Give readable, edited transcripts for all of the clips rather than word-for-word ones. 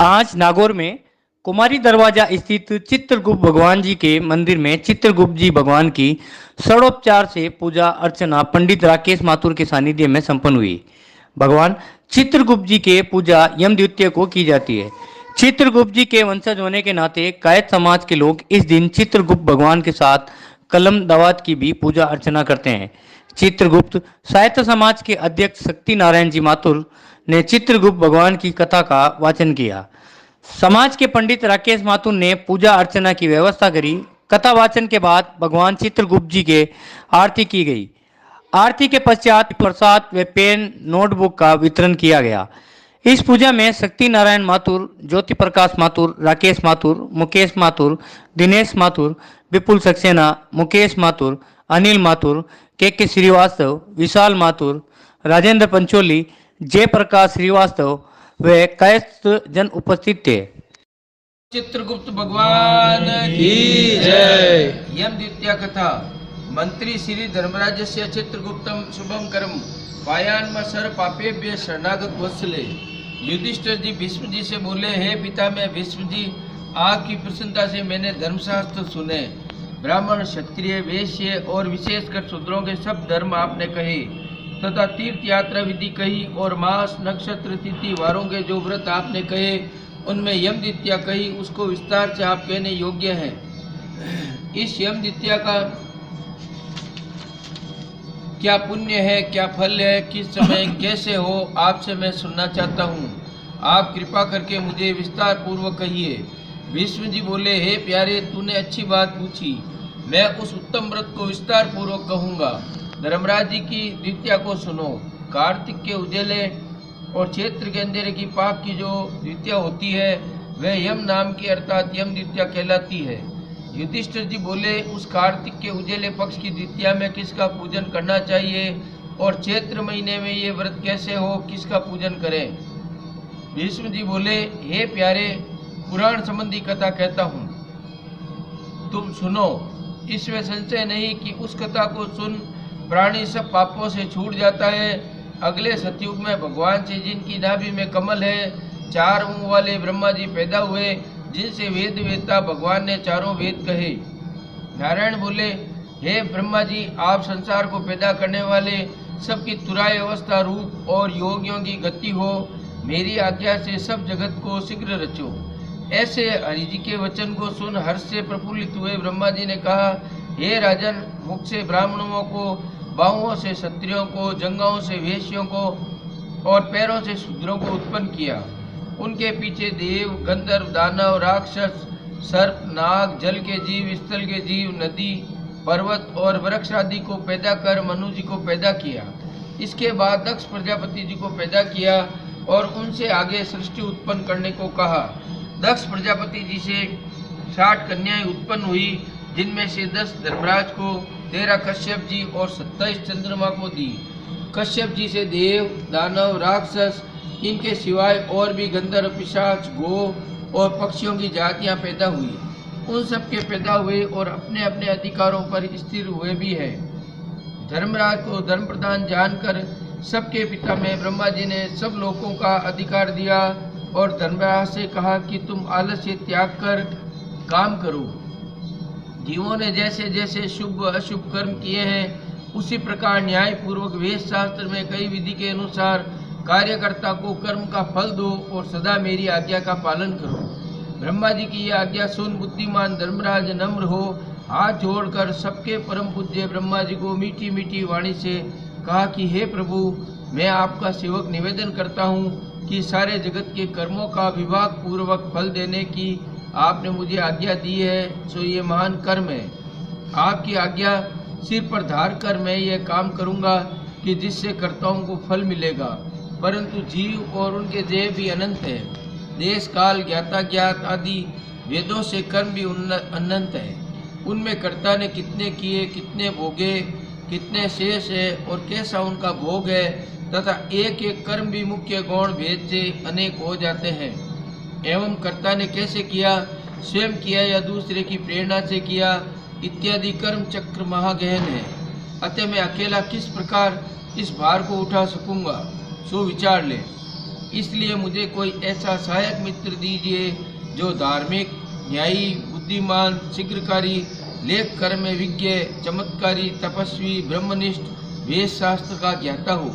आज नागौर में कुमारी दरवाजा स्थित चित्रगुप्त भगवान जी के मंदिर में चित्रगुप्त जी भगवान की षडोपचार से पूजा अर्चना पंडित राकेश माथुर के सानिध्य में संपन्न हुई। भगवान चित्रगुप्त जी के पूजा यम द्वितीय को की जाती है। चित्रगुप्त जी के वंशज होने के नाते कायस्थ समाज के लोग इस दिन चित्रगुप्त भगवान के साथ कलम दवात की भी पूजा अर्चना करते हैं। चित्रगुप्त साहित्य समाज के अध्यक्ष शक्ति नारायण जी माथुर ने चित्रगुप्त भगवान की कथा का वाचन किया। समाज के पंडित राकेश माथुर ने पूजा अर्चना की व्यवस्था करी। कथा वाचन के बाद भगवान चित्रगुप्त जी के आरती की गई। आरती के पश्चात प्रसाद व पेन नोटबुक का वितरण किया गया। इस पूजा में शक्ति नारायण माथुर, ज्योति प्रकाश माथुर, राकेश माथुर, मुकेश माथुर, दिनेश माथुर, विपुल सक्सेना, मुकेश माथुर, अनिल माथुर, के श्रीवास्तव, विशाल माथुर, राजेंद्र पंचोली, जयप्रकाश श्रीवास्तव व कायस्थ जन उपस्थित थे। चित्रगुप्त भगवान की जय। यम द्वितीय कथा। मंत्री श्री धर्मराजस्य चित्रगुप्तम शुभम कर्म पायान्म सर पापेभ्य शरणागत वत्सले। युधिष्ठिर जी भीष्म जी से बोले, हे पिता मैं भीष्म जी, आपकी प्रसन्नता से मैंने धर्मशास्त्र सुने। ब्राह्मण, क्षत्रिय, वैश्य और विशेषकर शूद्रों के सब धर्म आपने कहे तथा तीर्थ यात्रा विधि कही और मास, नक्षत्र, तिथि, वारों के जो व्रत आपने कहे उनमें यम द्वितीया कही, उसको विस्तार से आप कहने योग्य है। इस यम द्वितीया का क्या पुण्य है, क्या फल है, किस समय कैसे हो, आपसे मैं सुनना चाहता हूँ। आप कृपा करके मुझे विस्तार पूर्वक कहिए। भीष्म जी बोले, हे प्यारे, तूने अच्छी बात पूछी। मैं उस उत्तम व्रत को विस्तार पूर्वक कहूँगा। धर्मराज जी की द्वितीया को सुनो। कार्तिक के उजाले और क्षेत्र के अंधेरे की पाप की जो द्वितीया होती है वह यम नाम की अर्थात यम द्वितीया कहलाती है। युधिष्ठिर जी बोले, उस कार्तिक के उजाले पक्ष की द्वितीया में किसका पूजन करना चाहिए और चैत्र महीने में ये व्रत कैसे हो, किसका पूजन करें। भीष्म जी बोले, हे प्यारे, पुराण संबंधी कथा कहता हूँ, तुम सुनो। इसमें संशय नहीं कि उस कथा को सुन प्राणी सब पापों से छूट जाता है। अगले सतयुग में भगवान से जिनकी नाभि में कमल है, 4 ऊँट वाले ब्रह्मा जी पैदा हुए, जिनसे वेद वेदता भगवान ने चारों वेद कहे। नारायण बोले, हे ब्रह्मा जी, आप संसार को पैदा करने वाले, सबकी तुराई अवस्था रूप और योगियों की गति हो, मेरी आज्ञा से सब जगत को शीघ्र रचो। ऐसे हरि जी के वचन को सुन हर्ष से प्रफुल्लित हुए ब्रह्मा जी ने कहा, हे राजन, मुख से ब्राह्मणों को, बाहुओं से क्षत्रियों को, जंघाओं से वैश्यों को और पैरों से शूद्रों को उत्पन्न किया। उनके पीछे देव, गंधर्व, दानव, राक्षस, सर्प, नाग, जल के जीव, स्थल के जीव, नदी, पर्वत और वृक्ष आदि को पैदा कर मनु जी को पैदा किया। इसके बाद दक्ष प्रजापति जी को पैदा किया और उनसे आगे सृष्टि उत्पन्न करने को कहा। दक्ष प्रजापति जी से 60 कन्याएं उत्पन्न हुई, जिनमें से 10 धर्मराज को, 13 कश्यप जी और 27 चंद्रमा को दी। कश्यप जी से देव, दानव, राक्षस, इनके सिवाय और भी गंधर्व, पिशाच, गो और पक्षियों की जातियां पैदा हुई। उन सब के पैदा हुए और अपने अपने अधिकारों पर स्थिर हुए भी है। धर्मराज को धर्म प्रदान जानकर सबके पिता में ब्रह्मा जी ने सब लोगों का अधिकार दिया और धर्मराज से कहा कि तुम आलस्य त्याग कर काम करो। जीवों ने जैसे जैसे शुभ अशुभ कर्म किए हैं, उसी प्रकार न्याय पूर्वक वेद शास्त्र में कई विधि के अनुसार कार्यकर्ता को कर्म का फल दो और सदा मेरी आज्ञा का पालन करो। ब्रह्मा जी की यह आज्ञा सुन बुद्धिमान धर्मराज नम्र हो हाथ जोड़कर सबके परम पूज्य ब्रह्मा जी को मीठी मीठी वाणी से कहा कि हे प्रभु, मैं आपका सेवक निवेदन करता हूँ कि सारे जगत के कर्मों का विभाग पूर्वक फल देने की आपने मुझे आज्ञा दी है, सो ये महान कर्म है। आपकी आज्ञा सिर पर धार कर मैं ये काम करूँगा कि जिससे कर्ताओं को फल मिलेगा, परंतु जीव और उनके देह भी अनंत है। देश काल ज्ञाता ज्ञात आदि वेदों से कर्म भी अनंत है। उनमें कर्ता ने कितने किए, कितने भोगे, कितने शेष है और कैसा उनका भोग है, तथा एक एक कर्म भी मुख्य गौण भेद से अनेक हो जाते हैं। एवं कर्ता ने कैसे किया, स्वयं किया या दूसरे की प्रेरणा से किया, इत्यादि कर्म चक्र महागहन है। अतः मैं अकेला किस प्रकार इस भार को उठा सकूंगा, सो विचार ले। इसलिए मुझे कोई ऐसा सहायक मित्र दीजिए जो धार्मिक, न्यायी, बुद्धिमान, शीघ्रकारी, लेख कर्म में विज्ञ, चमत्कारी, तपस्वी, ब्रह्मनिष्ठ, वेद शास्त्र का ज्ञाता हो।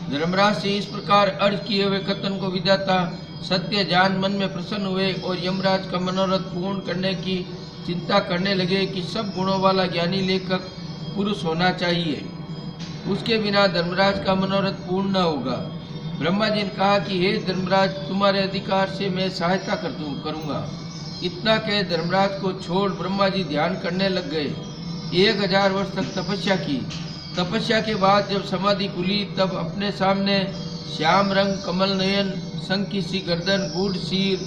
धर्मराज से इस प्रकार अर्ज किए हुए कथन को विधाता सत्य जान मन में प्रसन्न हुए और यमराज का मनोरथ पूर्ण करने की चिंता करने लगे कि सब गुणों वाला ज्ञानी लेखक पुरुष होना चाहिए, उसके बिना धर्मराज का मनोरथ पूर्ण न होगा। ब्रह्मा जी ने कहा कि हे धर्मराज, तुम्हारे अधिकार से मैं सहायता करूंगा। इतना कह धर्मराज को छोड़ ब्रह्मा जी ध्यान करने लग गए। 1000 वर्ष तक तपस्या की। तपस्या के बाद जब समाधि खुली तब अपने सामने श्याम रंग, कमल नयन, शंख की सी गर्दन, गूढ़ सिर,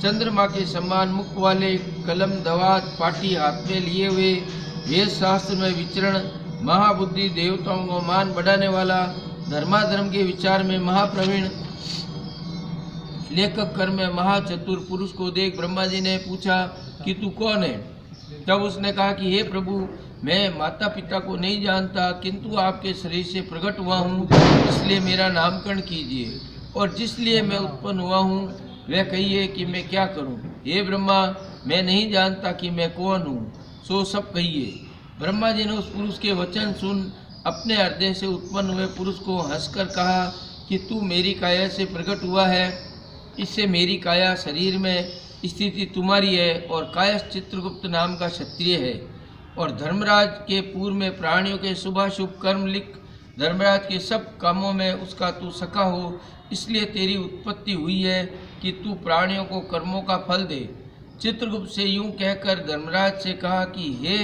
चंद्रमा के समान मुख वाले, कलम दवात पाटी हाथ में लिए हुए, वेद शास्त्र में विचरण, महाबुद्धि, देवताओं को मान बढ़ाने वाला, धर्माधर्म के विचार में महाप्रवीण, लेखक कर्म में महाचतुर पुरुष को देख ब्रह्मा जी ने पूछा कि तू कौन है? तब उसने कहा कि हे प्रभु, मैं माता पिता को नहीं जानता, किंतु आपके शरीर से प्रकट हुआ हूँ, इसलिए मेरा नामकरण कीजिए, और जिसलिए मैं उत्पन्न हुआ हूँ वह कहिए कि मैं क्या करूँ। हे ब्रह्मा, मैं नहीं जानता कि मैं कौन हूँ, सो सब कहिए। ब्रह्मा जी ने उस पुरुष के वचन सुन अपने हृदय से उत्पन्न हुए पुरुष को हंसकर कहा कि तू मेरी काया से प्रकट हुआ है, इससे मेरी काया शरीर में स्थिति तुम्हारी है, और कायस्थ चित्रगुप्त नाम का क्षत्रिय है, और धर्मराज के पूर्व में प्राणियों के शुभाशुभ कर्म लिख धर्मराज के सब कामों में उसका तू सखा हो, इसलिए तेरी उत्पत्ति हुई है कि तू प्राणियों को कर्मों का फल दे। चित्रगुप्त से यूं कहकर धर्मराज से कहा कि हे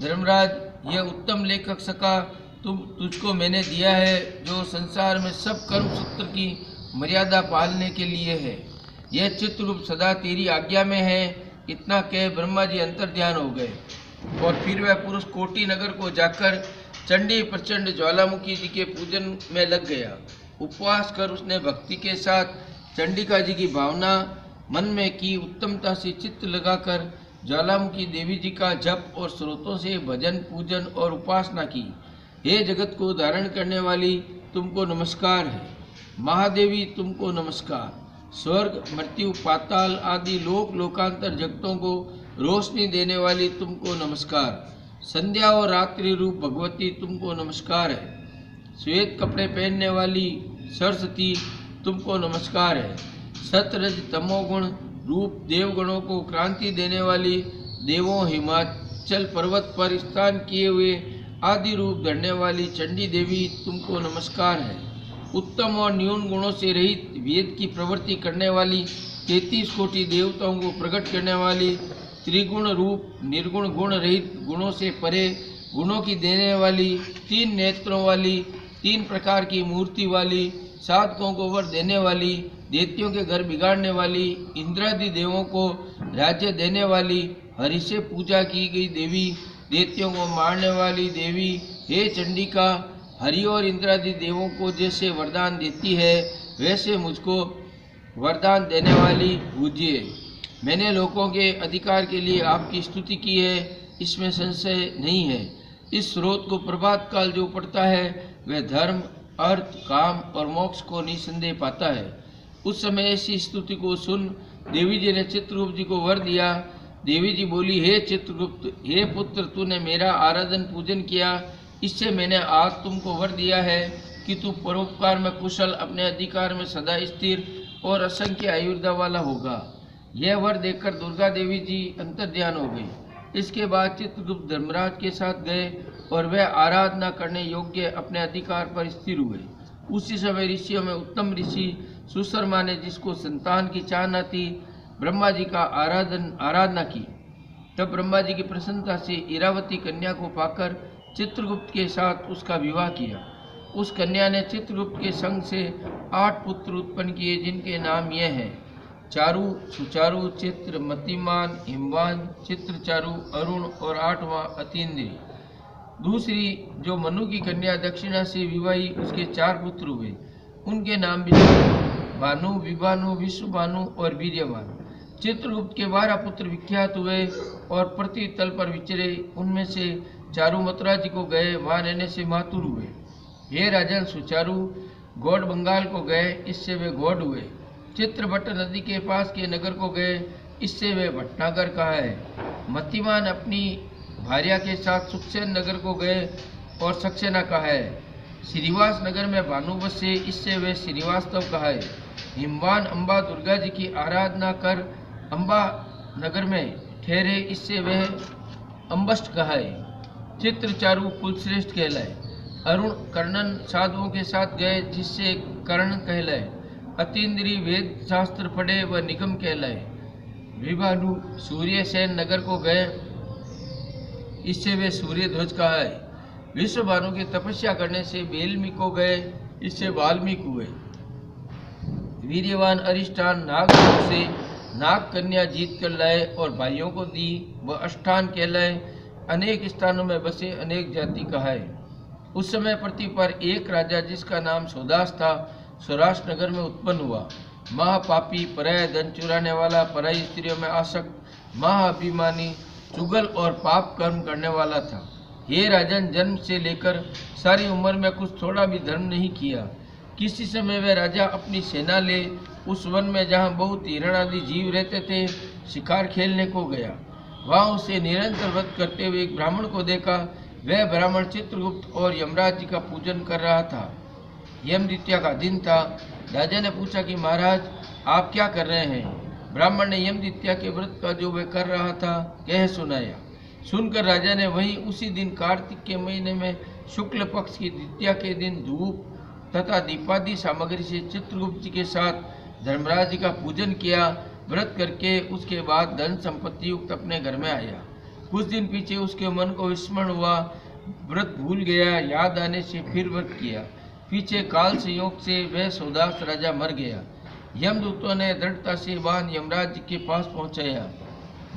धर्मराज, यह उत्तम लेखक सखा तुझको मैंने दिया है, जो संसार में सब कर्म सूत्र की मर्यादा पालने के लिए है। यह चित्रगुप्त सदा तेरी आज्ञा में है। इतना कह ब्रह्मा जी अंतर्ध्यान हो गए, और फिर वह पुरुष कोटि नगर को जाकर चंडी प्रचंड ज्वालामुखी जी के पूजन में लग गया। उपवास कर उसने भक्ति के साथ चंडिका जी की भावना मन में की, उत्तमता से चित्त लगाकर ज्वालामुखी देवी जी का जप और स्रोतों से भजन, पूजन और उपासना की। हे जगत को धारण करने वाली, तुमको नमस्कार है। महादेवी, तुमको नमस्कार। स्वर्ग, मृत्यु, पाताल आदि लोक लोकांतर जगतों को रोशनी देने वाली, तुमको नमस्कार। संध्या और रात्रि रूप भगवती, तुमको नमस्कार है। श्वेत कपड़े पहनने वाली सरस्वती, तुमको नमस्कार है। सतरज तमोगुण रूप देवगणों को क्रांति देने वाली, देवों हिमाचल पर्वत पर स्थान किए हुए आदि रूप धरने वाली चंडी देवी, तुमको नमस्कार है। उत्तम और न्यून गुणों से रहित वेद की प्रवृत्ति करने वाली, 33 कोटि देवताओं को प्रकट करने वाली, त्रिगुण रूप निर्गुण गुण रहित, गुणों से परे गुणों की देने वाली, 3 नेत्रों वाली, 3 प्रकार की मूर्ति वाली, साधकों को वर देने वाली, दैत्यों के घर बिगाड़ने वाली, इंद्रादि देवों को राज्य देने वाली, हरि से पूजा की गई देवी, दैत्यों को मारने वाली देवी, हे चंडिका, हरि और इंद्रादि देवों को जैसे वरदान देती है वैसे मुझको वरदान देने वाली पूजिए। मैंने लोगों के अधिकार के लिए आपकी स्तुति की है, इसमें संशय नहीं है। इस स्रोत को प्रभात काल जो पढ़ता है वह धर्म, अर्थ, काम और मोक्ष को निसंदेह पाता है। उस समय ऐसी स्तुति को सुन देवी जी ने चित्रगुप्त जी को वर दिया। देवी जी बोली, हे चित्रगुप्त, हे पुत्र, तूने मेरा आराधन पूजन किया, इससे मैंने आज तुमको वर दिया है कि तू परोपकार में कुशल, अपने अधिकार में सदा स्थिर और असंख्य आयुर्दा वाला होगा। यह वर देखकर दुर्गा देवी जी अंतर्ध्यान हो गई। इसके बाद चित्रगुप्त धर्मराज के साथ गए और वह आराधना करने योग्य अपने अधिकार पर स्थिर हुए। उसी समय ऋषियों में उत्तम ऋषि सुशर्मा ने, जिसको संतान की चाहना थी, ब्रह्मा जी का आराधना की। तब ब्रह्मा जी की प्रसन्नता से इरावती कन्या को पाकर चित्रगुप्त के साथ उसका विवाह किया। उस कन्या ने चित्रगुप्त के संग से 8 पुत्र उत्पन्न किए, जिनके नाम ये हैं: चारु, सुचारु, चित्र, मतिमान, हिमवान, चित्रचारु, अरुण और 8वां अतीन्द्रिय। दूसरी जो मनु की कन्या दक्षिणा से विवाही, उसके 4 पुत्र हुए। उनके नाम भी भानु, विभानु, विश्वभानु और वीर्यवान। चित्रगुप्त के 12 पुत्र विख्यात हुए और पृथ्वी तल पर विचरे। उनमें से चारु मथुरा जी को गए, वहाँ रहने से मातुर हुए। हे राजन, सुचारु गौड़ बंगाल को गए, इससे वे गौड़ हुए। चित्रभट्ट नदी के पास के नगर को गए, इससे वे भटनागर कहा है। मतिमान अपनी भार्या के साथ सुखसेन नगर को गए और सक्सेना कहा है। श्रीनिवास नगर में भानु बसे, इससे वे श्रीवास्तव कहा है। हिमवान अम्बा दुर्गा जी की आराधना कर अम्बा नगर में ठहरे, इससे वह अम्बस्ट कहा है। चित्र चारु कुलश्रेष्ठ कहलाए। अरुण कर्णन साधुओं के साथ गए, जिससे कर्ण कहलाए। अतीन्द्रिय वेद शास्त्र पढ़े व निगम कहलाए। विभानु सूर्य सेन नगर को गए, इससे वे सूर्य ध्वज कहा है। विश्व भानु की तपस्या करने से बेलमी को गए, इससे वाल्मीकि हुए। वीर्यवान अरिष्टान नागलोक से नाग कन्या जीत कर लाए और भाइयों को दी, वह अष्टान कहलाए। अनेक स्थानों में बसे अनेक जाति कहा है। उस समय पृथ्वी पर एक राजा जिसका नाम सुदास था, सौराष्ट्र नगर में उत्पन्न हुआ। महापापी, पराया धन चुराने वाला, पराई स्त्रियों में आसक्त, महाअभिमानी, चुगल और पाप कर्म करने वाला था। ये राजन जन्म से लेकर सारी उम्र में कुछ थोड़ा भी धर्म नहीं किया। किसी समय वह राजा अपनी सेना ले उस वन में जहाँ बहुत हिरण आदि जीव रहते थे, शिकार खेलने को गया। वहाँ उसे निरंतर व्रत करते हुए एक ब्राह्मण को देखा। वह ब्राह्मण चित्रगुप्त और यमराज जी का पूजन कर रहा था। यम द्वितीया का दिन था। राजा ने पूछा कि महाराज, आप क्या कर रहे हैं? ब्राह्मण ने यम द्वितीया के व्रत का जो वह कर रहा था कह सुनाया। सुनकर राजा ने वहीं उसी दिन कार्तिक के महीने में शुक्ल पक्ष की द्वितीया के दिन धूप तथा दीपादि सामग्री से चित्रगुप्त जी के साथ धर्मराज जी का पूजन किया। व्रत करके उसके बाद धन संपत्ति युक्त अपने घर में आया। कुछ दिन पीछे उसके मन को विस्मरण हुआ, व्रत भूल गया। याद आने से फिर व्रत किया। पीछे काल संयोग से वह सौदास राजा मर गया। यमदूतों ने दृढ़ता से बांध यमराज जी के पास पहुंचाया।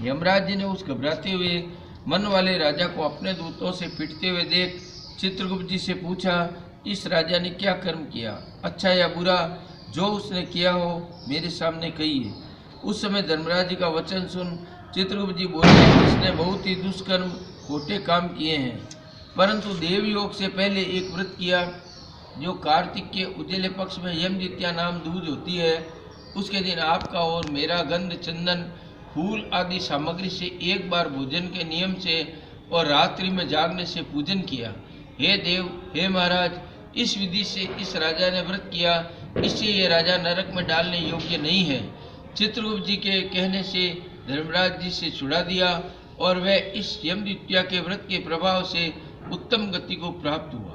यमराज जी ने उस घबराते हुए मन वाले राजा को अपने दूतों से पिटते हुए देख चित्रगुप्त जी से पूछा, इस राजा ने क्या कर्म किया? अच्छा या बुरा, जो उसने किया हो मेरे सामने कहिए। उस समय धर्मराज जी का वचन सुन चित्रगुप्त जी बोले, इसने बहुत ही दुष्कर्म खोटे काम किए हैं, परंतु देवयोग से पहले एक व्रत किया जो कार्तिक के उजले पक्ष में यम द्वितीया नाम दूज होती है। उसके दिन आपका और मेरा गंध, चंदन, फूल आदि सामग्री से एक बार भोजन के नियम से और रात्रि में जागने से पूजन किया। हे देव, हे महाराज, इस विधि से इस राजा ने व्रत किया, इससे ये राजा नरक में डालने योग्य नहीं है। चित्रगुप्त जी के कहने से धर्मराज जी से छुड़ा दिया और वह इस यम द्वितीया के व्रत के प्रभाव से उत्तम गति को प्राप्त हुआ।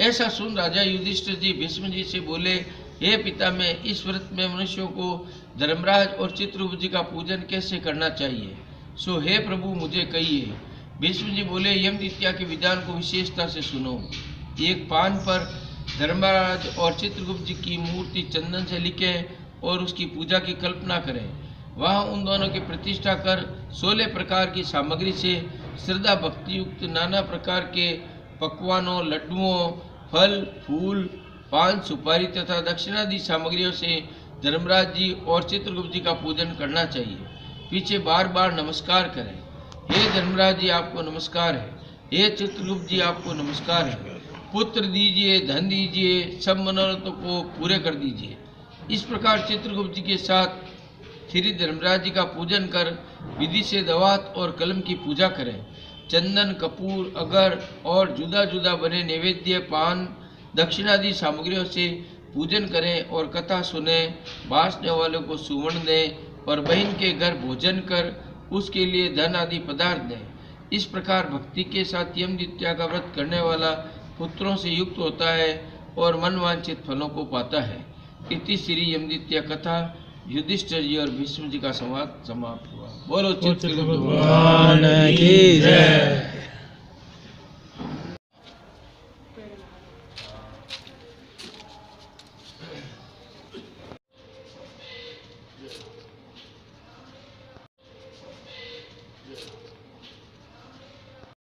ऐसा सुन राजा युधिष्ठिर जी भीष्म जी से बोले, हे पिता, मैं इस व्रत में मनुष्यों को धर्मराज और चित्रगुप्त जी का पूजन कैसे करना चाहिए, सो हे प्रभु मुझे कहिए। भीष्म जी बोले, यम द्वितीया के विधान को विशेषता से सुनो। एक पान पर धर्मराज और चित्रगुप्त जी की मूर्ति चंदन से लिखें और उसकी पूजा की कल्पना करें। वहाँ उन दोनों की प्रतिष्ठा कर 16 प्रकार की सामग्री से श्रद्धा भक्ति युक्त नाना प्रकार के पकवानों, लड्डुओं, फल, फूल, पान, सुपारी तथा दक्षिणादि सामग्रियों से धर्मराज जी और चित्रगुप्त जी का पूजन करना चाहिए। पीछे बार बार नमस्कार करें। हे धर्मराज जी, आपको नमस्कार है। हे चित्रगुप्त जी, आपको नमस्कार है। पुत्र दीजिए, धन दीजिए, सब मनोरथों को पूरे कर दीजिए। इस प्रकार चित्रगुप्त जी के साथ श्री धर्मराज जी का पूजन कर विधि से दवात और कलम की पूजा करें। चंदन, कपूर, अगर और जुदा जुदा बने नैवेद्य, पान, दक्षिणादि सामग्रियों से पूजन करें और कथा सुने। बांसने वालों को सुवर्ण दें और बहन के घर भोजन कर उसके लिए धन आदि पदार्थ दें। इस प्रकार भक्ति के साथ यम द्वितीया का व्रत करने वाला पुत्रों से युक्त होता है और मनवांछित फलों को पाता है। इति श्री यम द्वितीया कथा युधिष्ठिर जी और भीष्म जी का संवाद समाप्त हुआ। बोलो चित्रगुप्त भगवान की जय।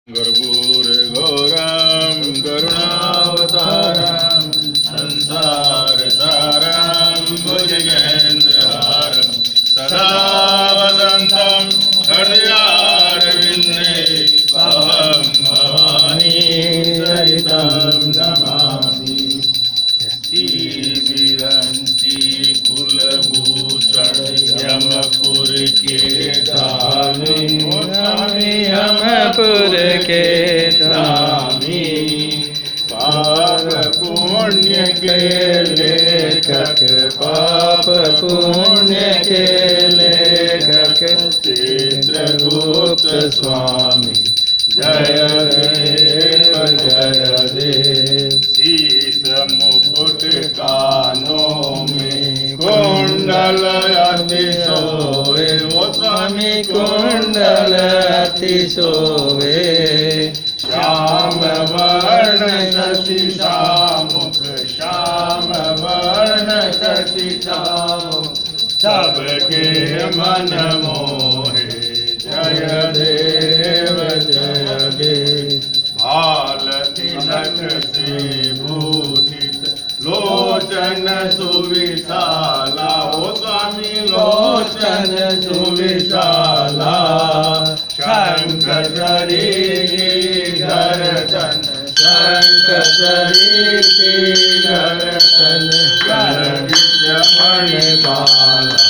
गर्भूर्घोरं करुणावतारं संसारसारं भुजगेन्द्रहारं सदा वसन्तं हृदयारविन्दे पुण्य के लेखक, पाप पुण्य के लेखक चित्रगुप्त स्वामी जय देव जय देव। शीस मुकुट कानों में कुंडल अति शोभे, ओ स्वामी कुंडल अति शोभे। श्याम वर्ण शशि शामुख, श्याम वर्ण शशि शामुख सबके मन मोहे जय देव जय देव। भाल तिलक से भूषित लोचन सुविशाला, ओ स्वामी लोचन सुविशाला। शंख शरीर गर्दन, शंख शरीर गर्दन मणिमाला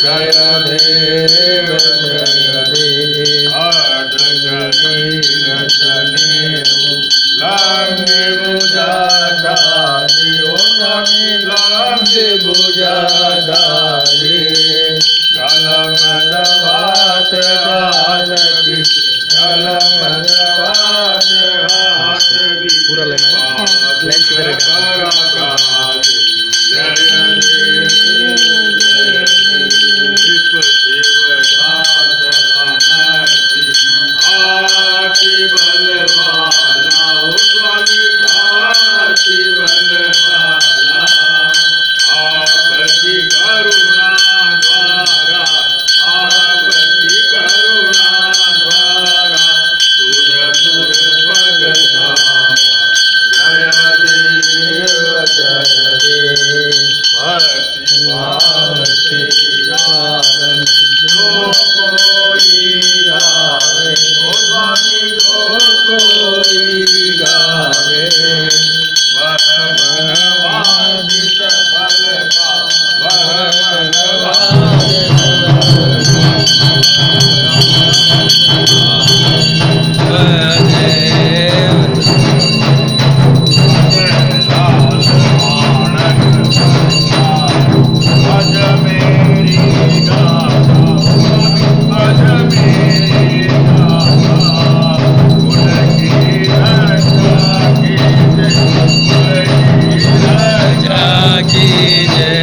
जय देव जय देव। अर्ध शरीर जनेऊ लंबे भुजाधारी, ओ स्वामी लंबे भुजाधारी। कलम दवात हाथ की, कलम दवात हाथ की। पूरा लेना है, लेंस इधर है। जय देव जय देव। विश्व शिवदास अमरति आति बलवाला, ओ स्वामी आति बलवाला। आपकी करुणा द्वारा, आपकी करुणा द्वारा सुर सुर पग धारा जय देव जय देव। भक्ति भाव से गावन जो कोई गावे, ओ स्वामी जो कोई गावे। वह मन वांछित फल पावे, वह मन वांछित अज मेरी गाथा, अज मेरी गाथा। उनकी रक्षा कीजिए,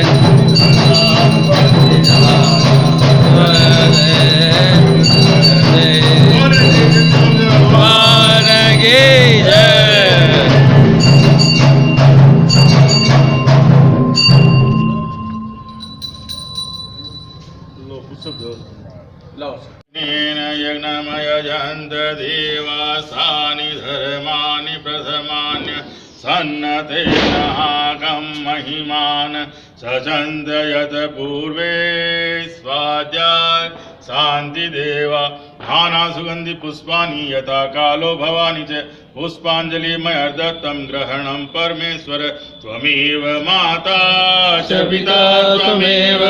यज्ञमयजन्त देवासानि धर्माणि प्रथमान्य सन्नतेनाहं महिमान सचन्द यत पूर्वे स्वाध्याय शांति देवा नाना सुगंधि पुष्पाणि यथा कालो भवानि च पुष्पांजलिमय दत्तं ग्रहणं परमेश्वर त्वमेव माता च पिता त्वमेव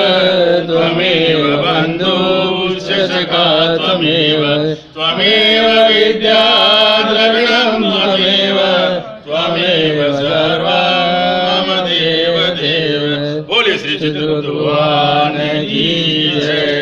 त्वमेव बन्धुश्च सखा त्वमेव त्वमेव विद्या द्रविणं त्वमेव त्वमेव सर्वं मम देव देव। बोले श्री चित्रगुप्त भगवान की जय।